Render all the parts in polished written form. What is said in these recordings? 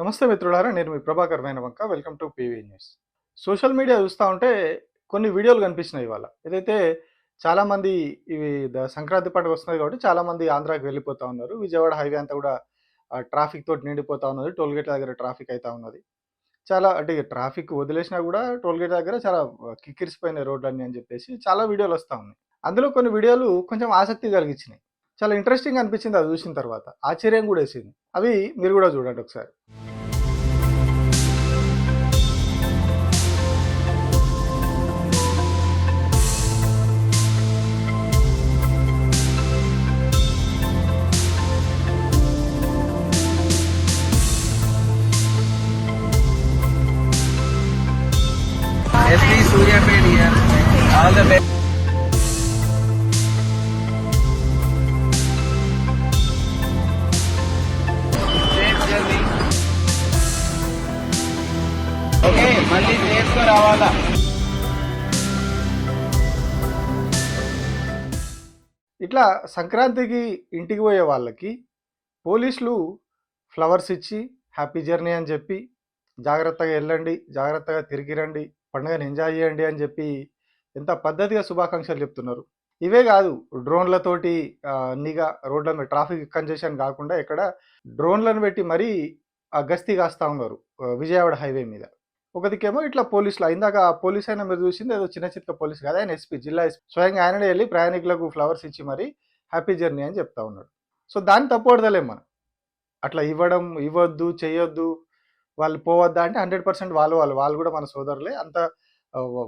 నమస్తే మిత్రులారా, నేను మీ Prabhakar Venavanka. Welcome to PV news. Social media చూస్తూ ఉంటే కొన్ని వీడియోలు కనిపించినాయి ఇవాళ. ఏదైతే చాలామంది ఇవి సంక్రాంతి పండుగ వస్తున్నది కాబట్టి చాలామంది ఆంధ్రాకి వెళ్ళిపోతూ ఉన్నారు. విజయవాడ హైవే అంతా కూడా ట్రాఫిక్ తోటి నిండిపోతూ ఉన్నది. టోల్ గేట్ దగ్గర ట్రాఫిక్ అవుతూ ఉన్నది. చాలా అంటే ట్రాఫిక్ వదిలేసినా కూడా టోల్ గేట్ దగ్గర చాలా కిక్కిరిసిపోయినాయి రోడ్లన్నీ అని చెప్పేసి చాలా వీడియోలు వస్తూ ఉన్నాయి. అందులో కొన్ని వీడియోలు కొంచెం ఆసక్తి కలిగించినాయి. చాలా ఇంట్రెస్టింగ్ అనిపించింది అది చూసిన తర్వాత. ఆశ్చర్యం కూడా వేసింది. అవి మీరు కూడా చూడండి ఒకసారి. SP Suryapet here. All the best. Safe journey. Okay, మళ్ళీ safe గా రావాలా. ఇట్లా సంక్రాంతికి ఇంటికి పోయే వాళ్ళకి పోలీసులు ఫ్లవర్స్ ఇచ్చి హ్యాపీ జర్నీ అని చెప్పి జాగ్రత్తగా వెళ్ళండి, జాగ్రత్తగా తిరిగి రండి, పండుగను ఎంజాయ్ చేయండి అని చెప్పి ఎంత పద్ధతిగా శుభాకాంక్షలు చెప్తున్నారు. ఇవే కాదు, డ్రోన్లతోటి నిఘా రోడ్ల మీద ట్రాఫిక్ కంజెషన్ కాకుండా ఇక్కడ డ్రోన్లను పెట్టి మరీ గస్తీ కాస్తా ఉన్నారు విజయవాడ హైవే మీద. ఒకదికేమో ఇట్లా పోలీసులు, ఇందాక పోలీస్ అయినా మీరు చూసింది ఏదో చిన్న చిత్త పోలీస్ కాదు, ఆయన ఎస్పీ, జిల్లా ఎస్పీ స్వయంగా ఆయననే వెళ్ళి ప్రయాణికులకు ఫ్లవర్స్ ఇచ్చి మరి హ్యాపీ జర్నీ అని చెప్తా ఉన్నాడు. సో దాన్ని తప్పకూడదలేం మనం. అట్లా ఇవ్వడం, ఇవ్వద్దు, చేయొద్దు, వాళ్ళు పోవద్దా అంటే 100% వాళ్ళు కూడా మన సోదరులే, అంత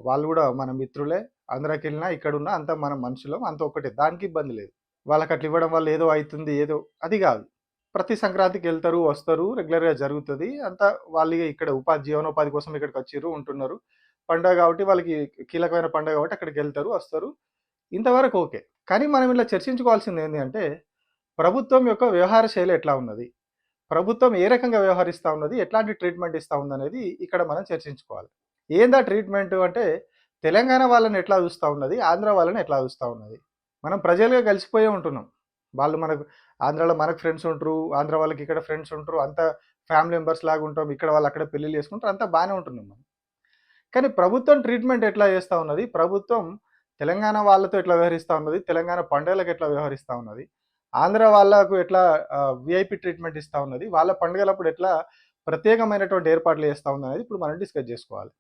వాళ్ళు కూడా మన మిత్రులే. ఆంధ్రాకి వెళ్ళినా ఇక్కడున్నా అంత మన మనుషులం, అంత ఒకటే, దానికి ఇబ్బంది లేదు. వాళ్ళకి అట్లా ఇవ్వడం వల్ల ఏదో అవుతుంది ఏదో అది కాదు. ప్రతి సంక్రాంతికి వెళ్తారు, వస్తారు, రెగ్యులర్గా జరుగుతుంది అంతా. వాళ్ళు ఇక్కడ జీవనోపాధి కోసం ఇక్కడికి వచ్చిర్రు, ఉంటున్నారు. పండుగ కాబట్టి వాళ్ళకి కీలకమైన పండుగ కాబట్టి అక్కడికి వెళ్తారు, వస్తారు, ఇంతవరకు ఓకే. కానీ మనం ఇలా చర్చించుకోవాల్సింది ఏంటి అంటే ప్రభుత్వం యొక్క వ్యవహార శైలి ఎట్లా ఉన్నది, ప్రభుత్వం ఏ రకంగా వ్యవహరిస్తూ ఉన్నది, ఎట్లాంటి ట్రీట్మెంట్ ఇస్తూ ఉంది అనేది ఇక్కడ మనం చర్చించుకోవాలి. ఏందా ట్రీట్మెంట్ అంటే తెలంగాణ వాళ్ళని ఎట్లా చూస్తూ ఉన్నది, ఆంధ్ర వాళ్ళని ఎట్లా చూస్తూ ఉన్నది. మనం ప్రజలుగా కలిసిపోయే ఉంటున్నాం. వాళ్ళు మనకు ఆంధ్రాలో మనకు ఫ్రెండ్స్ ఉంటారు, ఆంధ్ర వాళ్ళకి ఇక్కడ ఫ్రెండ్స్ ఉంటారు, అంతా ఫ్యామిలీ మెంబర్స్ లాగా ఉంటాం. ఇక్కడ వాళ్ళు అక్కడ పెళ్ళిళ్ళు చేసుకుంటారు, అంతా బాగానే ఉంటున్నాం మనం. కానీ ప్రభుత్వం ట్రీట్మెంట్ ఎట్లా చేస్తూ ఉన్నది, ప్రభుత్వం తెలంగాణ వాళ్ళతో ఎట్లా వ్యవహరిస్తూ ఉన్నది, తెలంగాణ పండుగలకు ఎట్లా వ్యవహరిస్తూ ఉన్నది, ఆంధ్ర వాళ్ళకు ఎట్లా విఐపి ట్రీట్మెంట్ ఇస్తూ ఉన్నది, వాళ్ళ పండుగలప్పుడు ఎట్లా ప్రత్యేకమైనటువంటి ఏర్పాట్లు చేస్తూ ఉంది అనేది ఇప్పుడు మనం డిస్కస్ చేసుకోవాలి.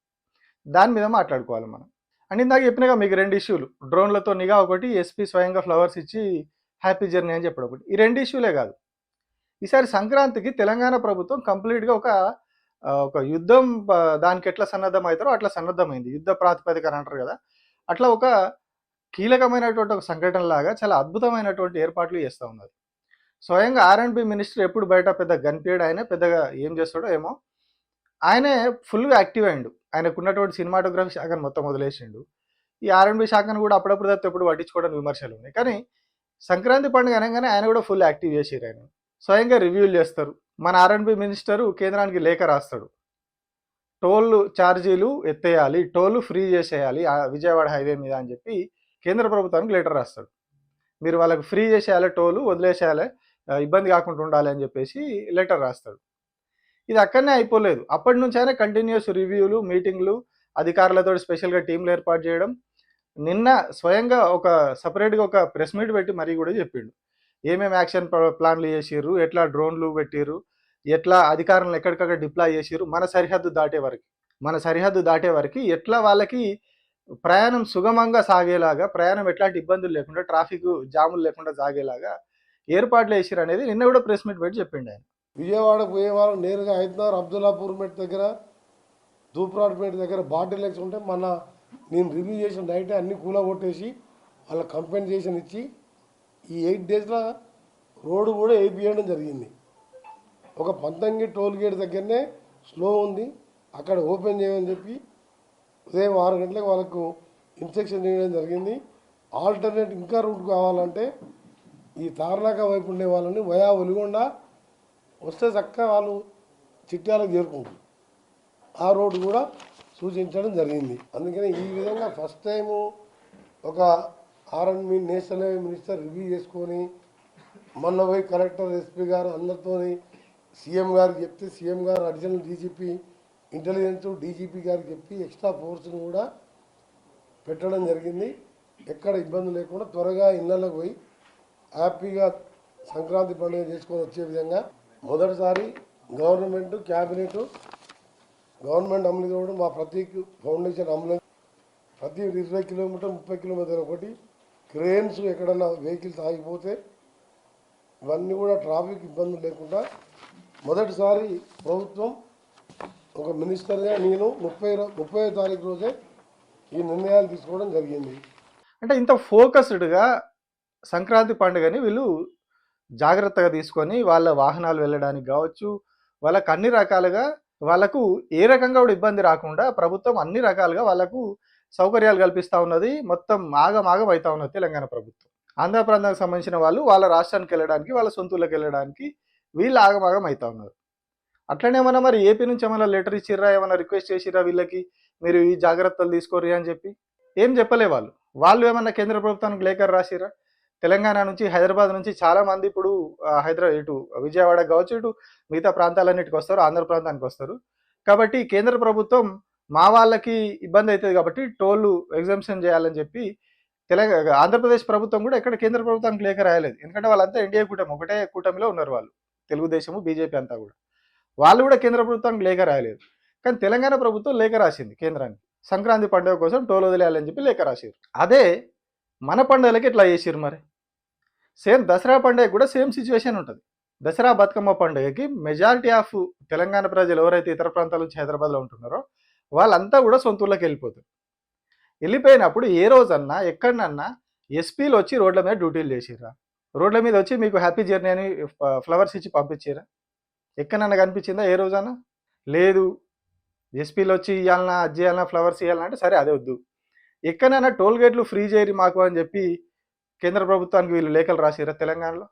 దాని మీద మాట్లాడుకోవాలి మనం. అండ్ ఇందాక చెప్పినాక మీకు 2 ఇష్యూలు, డ్రోన్లతో నిఘా ఒకటి, ఎస్పీ స్వయంగా ఫ్లవర్స్ ఇచ్చి హ్యాపీ జర్నీ అని చెప్పడం ఒకటి. ఈ 2 ఇష్యూలే కాదు, ఈసారి సంక్రాంతికి తెలంగాణ ప్రభుత్వం కంప్లీట్గా ఒక యుద్ధం, దానికి ఎట్లా సన్నద్ధం అవుతారో అట్లా సన్నద్ధమైంది. యుద్ధ ప్రాతిపదికన అంటారు కదా, అట్లా ఒక కీలకమైనటువంటి ఒక సంఘటన లాగా చాలా అద్భుతమైనటువంటి ఏర్పాట్లు చేస్తూ ఉన్నది. స్వయంగా R&B మినిస్టర్ ఎప్పుడు బయట పెద్ద కనిపించాడు, ఆయన పెద్దగా ఏం చేస్తాడో ఏమో, ఆయనే ఫుల్గా యాక్టివ్ అయ్యిండు. ఆయనకు ఉన్నటువంటి సినిమాటోగ్రఫీ శాఖను మొత్తం వదిలేసిండు. ఈ R&B శాఖను కూడా అప్పుడప్పుడు తప్ప ఎప్పుడు పట్టించుకోవడానికి విమర్శలు ఉన్నాయి. కానీ సంక్రాంతి పండుగ అనగానే ఆయన కూడా ఫుల్ యాక్టివ్ చేసారు. ఆయన స్వయంగా రివ్యూలు చేస్తారు. మన R&B మినిస్టరు కేంద్రానికి లేఖ రాస్తాడు, టోల్ ఛార్జీలు ఎత్తేయాలి, టోల్ ఫ్రీ చేసేయాలి విజయవాడ హైవే మీద అని చెప్పి కేంద్ర ప్రభుత్వానికి లెటర్ రాస్తాడు. మీరు వాళ్ళకి ఫ్రీ చేసేయాలి, టోలు వదిలేసేయాలి, ఇబ్బంది కాకుండా ఉండాలి అని చెప్పేసి లెటర్ రాస్తాడు. ఇది అక్కడనే అయిపోలేదు. అప్పటి నుంచి ఆయన కంటిన్యూస్ రివ్యూలు, మీటింగ్లు, అధికారులతో స్పెషల్గా టీంలు ఏర్పాటు చేయడం. నిన్న స్వయంగా ఒక సపరేట్గా ఒక ప్రెస్ మీట్ పెట్టి మరీ కూడా చెప్పిండు ఏమేమి యాక్షన్ ప్లాన్లు చేసిర్రు, ఎట్లా డ్రోన్లు పెట్టిర్రు, ఎట్లా అధికారులను ఎక్కడికక్కడ డిప్లాయ్ చేసిర్రు, మన సరిహద్దు దాటే వరకు ఎట్లా వాళ్ళకి ప్రయాణం సుగమంగా సాగేలాగా, ప్రయాణం ఎట్లాంటి ఇబ్బందులు లేకుండా, ట్రాఫిక్ జాములు లేకుండా సాగేలాగా ఏర్పాట్లు చేసిర్రు అనేది నిన్న కూడా ప్రెస్ మీట్ పెట్టి చెప్పిండు ఆయన. విజయవాడ పోయే వాళ్ళు నేరుగా హైదరాబాద్ అబ్దుల్లాపూర్ మెట్ దగ్గర, దూప్రాడ్ మెట్ దగ్గర బాటిల్ లెక్స్ ఉంటే నేను రివ్యూ చేసిన నైటే అన్ని కూలగొట్టేసి వాళ్ళ కంపెన్సేషన్ ఇచ్చి ఈ 8 డేస్లో రోడ్డు కూడా వేయించడం జరిగింది. ఒక పంతంగి టోల్ గేట్ దగ్గరనే స్లో ఉంది, అక్కడ ఓపెన్ చేయమని చెప్పి ఉదయం 6 గంటలకు వాళ్ళకు ఇన్స్ట్రక్షన్ చేయడం జరిగింది. ఆల్టర్నేట్ ఇంకా రూట్ కావాలంటే ఈ తార్నాక వైపు ఉండే వాళ్ళని వయా ఒలిగొండ వస్తే చక్కగా వాళ్ళు చిట్యాలకు చేరుకుంటారు. ఆ రోడ్డు కూడా సూచించడం జరిగింది. అందుకని ఈ విధంగా ఫస్ట్ టైము ఒక R&B నేషనల్ మినిస్టర్ రివ్యూ చేసుకొని మొన్న పోయి కలెక్టర్, ఎస్పీ గారు అందరితో సీఎం గారికి చెప్తే సీఎం గారు అడిషనల్ డీజీపీ ఇంటెలిజెన్స్ డీజీపీ గారికి చెప్పి ఎక్స్ట్రా ఫోర్స్ని కూడా పెట్టడం జరిగింది. ఎక్కడ ఇబ్బంది లేకుండా త్వరగా ఇళ్లకు పోయి హ్యాపీగా సంక్రాంతి పండుగ చేసుకొని వచ్చే విధంగా మొదటిసారి గవర్నమెంట్ క్యాబినెట్ గవర్నమెంట్ అమలు కావడం మా ప్రతీక్ ఫౌండేషన్ అమలు ప్రతి 20 కిలోమీటర్ 30 కిలోమీటర్ ఒకటి క్రేన్స్ ఎక్కడన్నా వెహికల్స్ ఆగిపోతే ఇవన్నీ కూడా ట్రాఫిక్ ఇబ్బందులు లేకుండా మొదటిసారి ప్రభుత్వం ఒక మినిస్టర్గా నేను 30వ తారీఖు రోజే ఈ నిర్ణయాలు తీసుకోవడం జరిగింది. అంటే ఇంత ఫోకస్డ్గా సంక్రాంతి పండుగని వీళ్ళు జాగ్రత్తగా తీసుకొని వాళ్ళ వాహనాలు వెళ్ళడానికి కావచ్చు, వాళ్ళకు అన్ని రకాలుగా వాళ్ళకు ఏ రకంగా కూడా ఇబ్బంది రాకుండా ప్రభుత్వం అన్ని రకాలుగా వాళ్ళకు సౌకర్యాలు కల్పిస్తూ ఉన్నది. మొత్తం ఆగమాగం అవుతా ఉన్నది తెలంగాణ ప్రభుత్వం. ఆంధ్ర ప్రాంతానికి సంబంధించిన వాళ్ళు వాళ్ళ రాష్ట్రానికి వెళ్ళడానికి, వాళ్ళ సొంతూళ్ళకి వెళ్ళడానికి వీళ్ళు ఆగమాగం అవుతా ఉన్నారు. అట్లనే ఏమన్నా మరి ఏపీ నుంచి ఏమైనా లెటర్ ఇచ్చిర్రా, ఏమైనా రిక్వెస్ట్ చేసిర్రా వీళ్ళకి మీరు ఈ జాగ్రత్తలు తీసుకోర్రి అని చెప్పి? ఏం చెప్పలే వాళ్ళు. వాళ్ళు ఏమన్నా కేంద్ర ప్రభుత్వానికి లేఖ రాసిరా? తెలంగాణ నుంచి, హైదరాబాద్ నుంచి చాలామంది ఇప్పుడు ఇటు విజయవాడకు కావచ్చు, ఇటు మిగతా ప్రాంతాలన్నిటికి వస్తారు, ఆంధ్ర ప్రాంతానికి వస్తారు. కాబట్టి కేంద్ర ప్రభుత్వం మా వాళ్ళకి ఇబ్బంది అవుతుంది కాబట్టి టోల్ ఎగ్జామ్షన్ చేయాలని చెప్పి ఆంధ్రప్రదేశ్ ప్రభుత్వం కూడా ఎక్కడ కేంద్ర ప్రభుత్వానికి లేఖ రాయలేదు. ఎందుకంటే వాళ్ళంతా ఎన్డీఏ కూటమి, ఒకటే కూటమిలో ఉన్నారు వాళ్ళు, తెలుగుదేశము బీజేపీ అంతా కూడా. వాళ్ళు కూడా కేంద్ర ప్రభుత్వానికి లేఖ రాయలేదు. కానీ తెలంగాణ ప్రభుత్వం లేఖ రాసింది కేంద్రానికి, సంక్రాంతి పండుగ కోసం టోల్ వదిలేయాలని చెప్పి లేఖ రాశారు. అదే మన పండుగలకి ఎట్లా చేసారు మరి? సేమ్ దసరా పండుగ కూడా సేమ్ సిచ్యువేషన్ ఉంటుంది. దసరా బతుకమ్మ పండుగకి మెజారిటీ ఆఫ్ తెలంగాణ ప్రజలు ఎవరైతే ఇతర ప్రాంతాల నుంచి హైదరాబాద్లో ఉంటున్నారో వాళ్ళంతా కూడా సొంతూళ్ళకి వెళ్ళిపోతారు. వెళ్ళిపోయినప్పుడు ఏ రోజన్నా ఎక్కడన్నా ఎస్పీలు వచ్చి రోడ్ల మీద డ్యూటీలు చేసిర్రా? రోడ్ల మీద వచ్చి మీకు హ్యాపీ జర్నీ అని ఫ్లవర్స్ ఇచ్చి పంపించారా? ఎక్కడన్నా కనిపించిందా ఏ రోజన్నా? లేదు. ఎస్పీలు వచ్చి ఇవ్వాలన్నా, అది చేయాలన్నా, ఫ్లవర్స్ ఇవ్వాలన్నా అంటే సరే అదే వద్దు. ఎక్కడైనా టోల్ గేట్లు ఫ్రీ చేయరు మాకు అని చెప్పి కేంద్ర ప్రభుత్వానికి వీళ్ళు లేఖలు రాసిరా తెలంగాణలో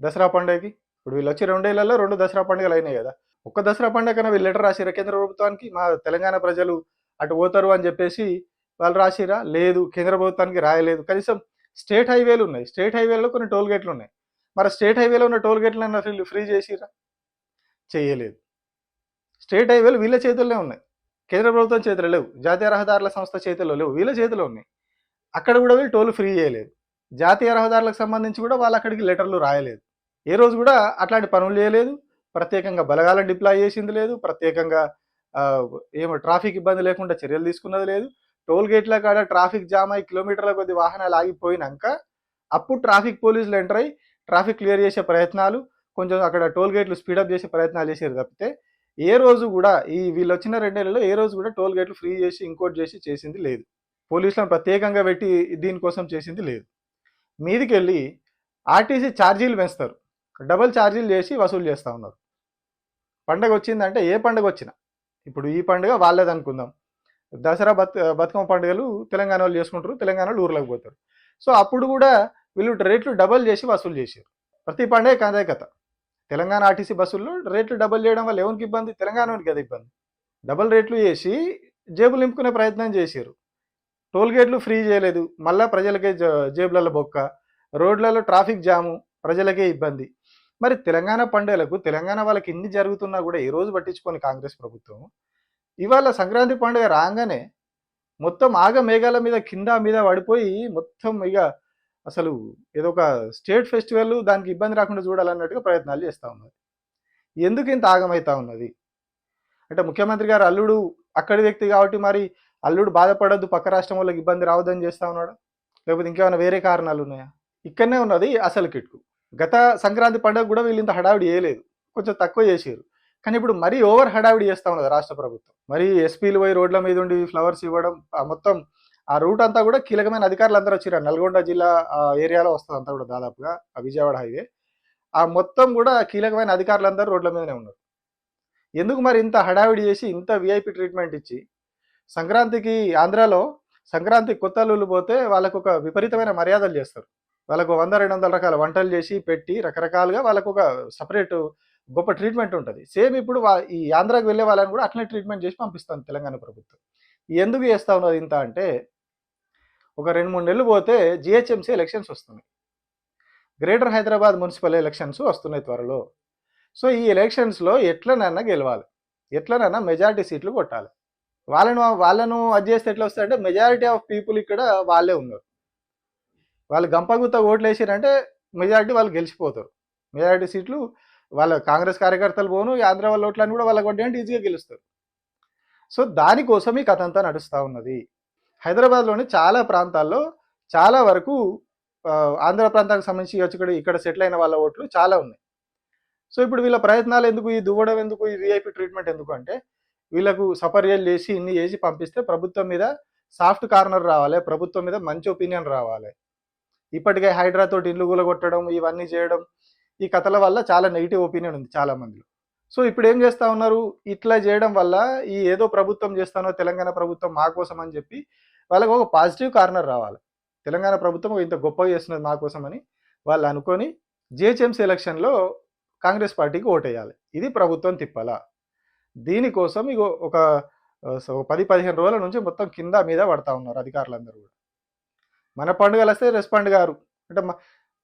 దసరా పండుగకి? ఇప్పుడు వీళ్ళు వచ్చి 2 ఏళ్లలో 2 దసరా పండుగలు అయినాయి కదా. ఒక్క దసరా పండుగ కన్నా వీళ్ళు లెటర్ రాసిరా కేంద్ర ప్రభుత్వానికి? మా తెలంగాణ ప్రజలు అటు పోతారు అని చెప్పేసి వాళ్ళు రాసిరా? లేదు, కేంద్ర ప్రభుత్వానికి రాయలేదు. కనీసం స్టేట్ హైవేలు ఉన్నాయి, స్టేట్ హైవేలో కొన్ని టోల్ గేట్లు ఉన్నాయి. మరి స్టేట్ హైవేలో ఉన్న టోల్ గేట్లన్నా వీళ్ళు ఫ్రీ చేసిరా? చేయలేదు. స్టేట్ హైవేలు వీళ్ళ చేతుల్లోనే ఉన్నాయి, కేంద్ర ప్రభుత్వం చేతిలో లేవు, జాతీయ రహదారుల సంస్థ చేతిలో లేవు, వీళ్ళ చేతిలో ఉన్నాయి. అక్కడ కూడా వీళ్ళు టోల్ ఫ్రీ చేయలేదు. జాతీయ రహదారులకు సంబంధించి కూడా వాళ్ళు అక్కడికి లెటర్లు రాయలేదు. ఏ రోజు కూడా అట్లాంటి పనులు చేయలేదు. ప్రత్యేకంగా బలగాలను డిప్లాయ్ చేసింది లేదు. ప్రత్యేకంగా ఏమో ట్రాఫిక్ ఇబ్బంది లేకుండా చర్యలు తీసుకున్నది లేదు. టోల్ గేట్ల కాడ ట్రాఫిక్ జామ్ అయ్యి కిలోమీటర్ల కొద్ది వాహనాలు ఆగిపోయినాక అప్పుడు ట్రాఫిక్ పోలీసులు ఎంటర్ అయ్యి ట్రాఫిక్ క్లియర్ చేసే ప్రయత్నాలు, కొంచెం అక్కడ టోల్ గేట్లు స్పీడప్ చేసే ప్రయత్నాలు చేశారు తప్పితే ఏ రోజు కూడా వీళ్ళు వచ్చిన 2 నెలల్లో ఏ రోజు కూడా టోల్ గేట్లు ఫ్రీ చేసి ఇంకోటి చేసి చేసింది లేదు. పోలీసులను ప్రత్యేకంగా పెట్టి దీనికోసం చేసింది లేదు. మీదికి వెళ్ళి ఆర్టీసీ ఛార్జీలు పెంచుతారు, డబుల్ ఛార్జీలు చేసి వసూలు చేస్తూ ఉన్నారు. పండగ వచ్చిందంటే ఏ పండుగ వచ్చినా, ఇప్పుడు ఈ పండుగ వాళ్ళది అనుకుందాం, దసరా బతుకమ్మ పండుగలు తెలంగాణ వాళ్ళు చేసుకుంటారు, తెలంగాణ వాళ్ళు ఊర్లోకి పోతారు. సో అప్పుడు కూడా వీళ్ళు రేట్లు డబల్ చేసి వసూలు చేశారు. ప్రతి పండుగ అదే కథ. తెలంగాణ ఆర్టీసీ బస్సుల్లో రేట్లు డబల్ చేయడం వల్ల ఎవరికి ఇబ్బంది? తెలంగాణకి కదా ఇబ్బంది. డబల్ రేట్లు చేసి జేబులు నింపుకునే ప్రయత్నం చేశారు. టోల్ గేట్లు ఫ్రీ చేయలేదు, మళ్ళీ ప్రజలకే జేబులలో బొక్క, రోడ్లలో ట్రాఫిక్ జాము, ప్రజలకే ఇబ్బంది. మరి తెలంగాణ పండుగలకు తెలంగాణ వాళ్ళకి ఇన్ని జరుగుతున్నా కూడా ఏ రోజు పట్టించుకొని కాంగ్రెస్ ప్రభుత్వం ఇవాళ సంక్రాంతి పండుగ రాగానే మొత్తం మేఘాల మీద కింద మీద పడిపోయి మొత్తం ఇక అసలు ఏదో ఒక స్టేట్ ఫెస్టివల్, దానికి ఇబ్బంది రాకుండా చూడాలన్నట్టుగా ప్రయత్నాలు చేస్తూ ఉన్నది. ఎందుకు ఇంత ఆగమవుతా ఉన్నది అంటే ముఖ్యమంత్రి గారు అల్లుడు అక్కడి వ్యక్తి కాబట్టి మరి అల్లుడు బాధపడద్దు, పక్క రాష్ట్రం వాళ్ళకి ఇబ్బంది రావద్దని చేస్తూ ఉన్నాడు, లేకపోతే ఇంకేమైనా వేరే కారణాలు ఉన్నాయా? ఇక్కడనే ఉన్నది అసలు కిట్కు. గత సంక్రాంతి పండుగ కూడా వీళ్ళు ఇంత హడావిడి చేయలేదు, కొంచెం తక్కువ చేసారు. కానీ ఇప్పుడు మరీ ఓవర్ హడావిడి చేస్తూ ఉన్నది రాష్ట్ర ప్రభుత్వం. మరి ఎస్పీలు పోయి రోడ్ల మీద ఉండి ఫ్లవర్స్ ఇవ్వడం, మొత్తం ఆ రూట్ అంతా కూడా కీలకమైన అధికారులు అందరూ వచ్చారు. నల్గొండ జిల్లా ఏరియాలో వస్తుంది అంతా కూడా, దాదాపుగా ఆ విజయవాడ హైవే ఆ మొత్తం కూడా కీలకమైన అధికారులందరూ రోడ్ల మీదనే ఉన్నారు. ఎందుకు మరి ఇంత హడావిడి చేసి ఇంత విఐపి ట్రీట్మెంట్ ఇచ్చి సంక్రాంతికి ఆంధ్రాలో సంక్రాంతి కొత్త అల్లుళ్ళు పోతే వాళ్ళకు ఒక విపరీతమైన మర్యాదలు చేస్తారు. వాళ్ళకు 100-200 రకాల వంటలు చేసి పెట్టి రకరకాలుగా వాళ్ళకు ఒక సపరేట్ గొప్ప ట్రీట్మెంట్ ఉంటుంది. సేమ్ ఇప్పుడు ఈ ఆంధ్రాకి వెళ్ళే వాళ్ళని కూడా అట్లనే ట్రీట్మెంట్ చేసి పంపిస్తాను తెలంగాణ ప్రభుత్వం. ఎందుకు చేస్తూ ఉన్నది ఇంత అంటే, ఒక 2-3 నెలలు పోతే జిహెచ్ఎంసీ ఎలక్షన్స్ వస్తున్నాయి, గ్రేటర్ హైదరాబాద్ మున్సిపల్ ఎలక్షన్స్ వస్తున్నాయి త్వరలో. సో ఈ ఎలక్షన్స్లో ఎట్లనన్నా గెలవాలి, ఎట్లనన్నా మెజారిటీ సీట్లు కొట్టాలి. వాళ్ళను అది చేస్తే ఎట్లా వస్తాయంటే మెజారిటీ ఆఫ్ పీపుల్ ఇక్కడ వాళ్ళే ఉన్నారు. వాళ్ళు గంపగుత్త ఓట్లు వేసారంటే మెజారిటీ వాళ్ళు గెలిచిపోతారు. మెజారిటీ సీట్లు వాళ్ళ కాంగ్రెస్ కార్యకర్తలు పోను, ఆంధ్ర వాళ్ళ ఓట్లని కూడా వాళ్ళకి కొట్టేయంటే ఈజీగా గెలుస్తారు. సో దానికోసం ఈ కథ అంతా నడుస్తూ ఉన్నది. హైదరాబాద్లోని చాలా ప్రాంతాల్లో చాలా వరకు ఆంధ్ర ప్రాంతానికి సంబంధించి వచ్చి ఇక్కడ సెటిల్ అయిన వాళ్ళ ఓట్లు చాలా ఉన్నాయి. సో ఇప్పుడు వీళ్ళ ప్రయత్నాలు ఎందుకు, ఈ దువ్వడం ఎందుకు, ఈ విఐపి ట్రీట్మెంట్ ఎందుకు అంటే వీళ్ళకు సపర్యలు చేసి ఇన్ని చేసి పంపిస్తే ప్రభుత్వం మీద సాఫ్ట్ కార్నర్ రావాలి, ప్రభుత్వం మీద మంచి ఒపీనియన్ రావాలి. ఇప్పటికే హైడ్రా తోటి ఇల్లు కూలగొట్టడం ఇవన్నీ చేయడం, ఈ కథల వల్ల చాలా నెగిటివ్ ఒపీనియన్ ఉంది చాలా మందిలో. సో ఇప్పుడు ఏం చేస్తూ ఉన్నారు, ఇట్లా చేయడం వల్ల ఈ ఏదో ప్రభుత్వం చేస్తానో తెలంగాణ ప్రభుత్వం మా కోసం అని చెప్పి వాళ్ళకు ఒక పాజిటివ్ కార్నర్ రావాలి. తెలంగాణ ప్రభుత్వం ఇంత గొప్పగా చేస్తున్నది మా కోసం అని వాళ్ళు అనుకొని జిహెచ్ఎంసీ ఎలక్షన్లో కాంగ్రెస్ పార్టీకి ఓటేయాలి. ఇది ప్రభుత్వం తిప్పాల. దీనికోసం ఇగో ఒక 10-15 రోజుల నుంచి మొత్తం కింద మీద పడతా ఉన్నారు అధికారులందరూ కూడా. మన పండుగలు వస్తే రెస్పాండ్ గారు అంటే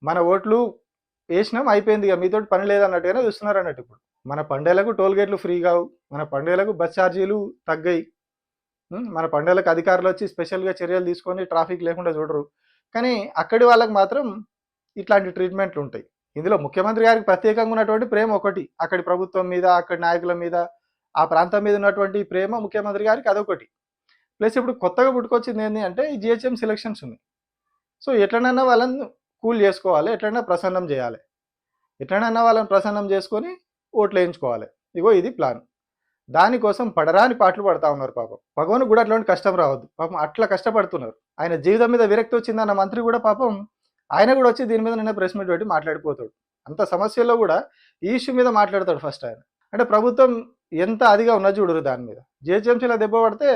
మన ఓట్లు వేసినాం అయిపోయింది, ఇక మీతో పని లేదన్నట్టుగానే చూస్తున్నారు అన్నట్టు. ఇప్పుడు మన పండుగలకు టోల్ గేట్లు ఫ్రీ కావు, మన పండుగలకు బస్ ఛార్జీలు తగ్గాయి, మన పండుగలకు అధికారులు వచ్చి స్పెషల్గా చర్యలు తీసుకొని ట్రాఫిక్ లేకుండా చూడరు. కానీ అక్కడి వాళ్ళకి మాత్రం ఇట్లాంటి ట్రీట్మెంట్లు ఉంటాయి. ఇందులో ముఖ్యమంత్రి గారికి ప్రత్యేకంగా ఉన్నటువంటి ప్రేమ ఒకటి, అక్కడి ప్రభుత్వం మీద, అక్కడి నాయకుల మీద, ఆ ప్రాంతం మీద ఉన్నటువంటి ప్రేమ ముఖ్యమంత్రి గారికి అదొకటి. ప్లస్ ఇప్పుడు కొత్తగా పుట్టుకొచ్చింది ఏంటి అంటే ఈ జిహెచ్ఎంసీ ఎలక్షన్స్ ఉన్నాయి. సో ఎట్లనైనా వాళ్ళని కూల్ చేసుకోవాలి, ఎట్లైనా ప్రసన్నం చేయాలి, ఎట్లనైనా వాళ్ళని ప్రసన్నం చేసుకొని ఓట్లు వేయించుకోవాలి. ఇగో ఇది ప్లాన్. దానికోసం పడరాని పాటలు పడతా ఉన్నారు. పాపం భగవాన్ కూడా అట్లాంటి కష్టం రావద్దు, పాపం అట్లా కష్టపడుతున్నారు. ఆయన జీవితం మీద విరక్తి వచ్చిందన్న మంత్రి కూడా పాపం ఆయన కూడా వచ్చి దీని మీద నిన్న ప్రెస్ మీట్ పెట్టి మాట్లాడిపోతాడు. అంత సమస్యల్లో కూడా ఈ ఇష్యూ మీద మాట్లాడతాడు ఫస్ట్ ఆయన. అంటే ప్రభుత్వం ఎంత అదిగా ఉన్న చూడరు దాని మీద. జిహెచ్ఎంసీలో దెబ్బ పడితే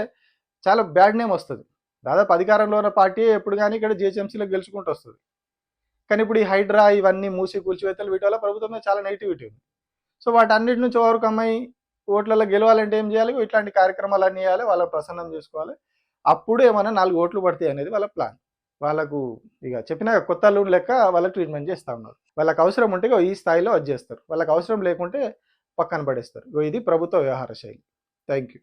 చాలా బ్యాడ్ నేమ్ వస్తుంది. దాదాపు అధికారంలో ఉన్న పార్టీ ఎప్పుడు కానీ ఇక్కడ జిహెచ్ఎంసీలో గెలుచుకుంటూ వస్తుంది. కానీ ఇప్పుడు ఈ హైడ్రా ఇవన్నీ మూసి కూల్చివేతలు వీటి వల్ల ప్రభుత్వం మీద చాలా నెగిటివిటీ ఉంది. సో వాటన్నిటి నుంచి ఓవర్కమ్ అయ్యి ఓట్లలో గెలవాలంటే ఏం చేయాలి, ఇట్లాంటి కార్యక్రమాలు అన్నీ చేయాలి, వాళ్ళని ప్రసన్నం చేసుకోవాలి. అప్పుడు ఏమైనా 4 ఓట్లు పడతాయి అనేది వాళ్ళ ప్లాన్. వాళ్ళకు ఇక చెప్పిన కొత్త అల్లుడు లెక్క వాళ్ళకి ట్రీట్మెంట్ చేస్తూ ఉన్నారు. వాళ్ళకి అవసరం ఉంటే ఈ స్థాయిలో అది చేస్తారు, వాళ్ళకి అవసరం లేకుంటే పక్కన పడేస్తారు. ఇది ప్రభుత్వ వ్యవహార శైలి. Thank you.